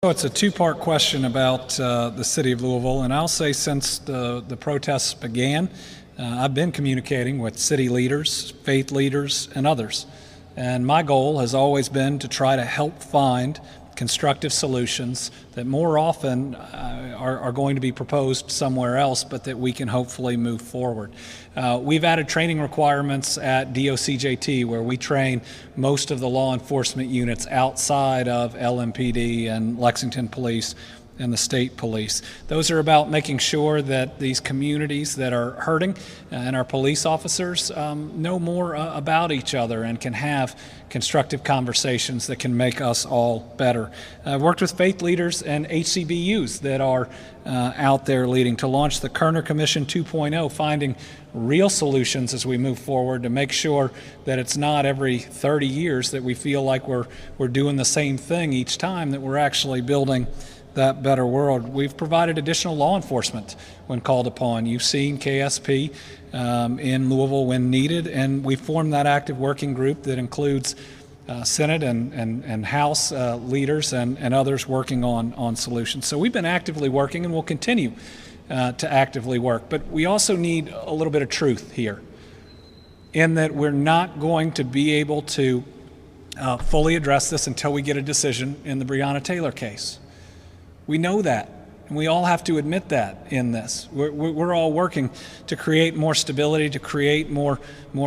It's a two-part question about the city of Louisville, and I'll say since the protests began, I've been communicating with city leaders, faith leaders, and others. And my goal has always been to try to help find constructive solutions that more often are going to be proposed somewhere else, but that we can hopefully move forward. We've added training requirements at DOCJT, where we train most of the law enforcement units outside of LMPD and Lexington Police and the state police. Those are about making sure that these communities that are hurting and our police officers know more about each other and can have constructive conversations that can make us all better. I've worked with faith leaders and HCBUs that are out there leading to launch the Kerner Commission 2.0, finding real solutions as we move forward to make sure that it's not every 30 years that we feel like we're doing the same thing each time, that we're actually building that better world. We've provided additional law enforcement when called upon. You've seen KSP in Louisville when needed, and we formed that active working group that includes Senate and House leaders and others working on solutions. So we've been actively working and will continue to actively work. But we also need a little bit of truth here, in that we're not going to be able to fully address this until we get a decision in the Breonna Taylor case. We know that, and we all have to admit that in this. We're all working to create more stability, to create more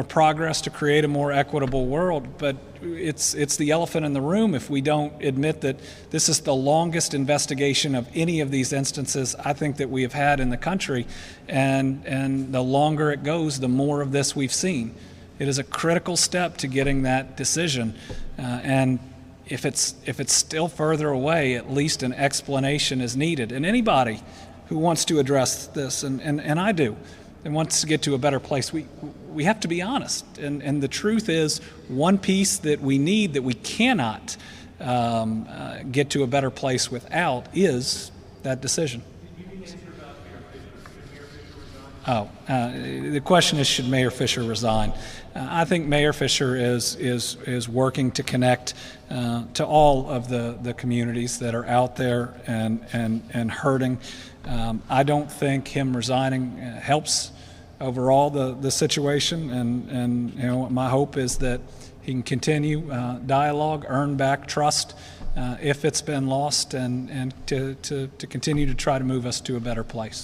progress, to create a more equitable world, but it's the elephant in the room if we don't admit that this is the longest investigation of any of these instances I think that we have had in the country, and the longer it goes, the more of this we've seen. It is a critical step to getting that decision, and if it's still further away, at least an explanation is needed. And anybody who wants to address this, and I do, and wants to get to a better place, we have to be honest. And the truth is, one piece that we need, that we cannot get to a better place without, is that decision. The question is, should Mayor Fisher resign? I think Mayor Fisher is working to connect to all of the communities that are out there and hurting. I don't think him resigning helps overall the situation, and my hope is that he can continue dialogue, earn back trust if it's been lost, and to continue to try to move us to a better place.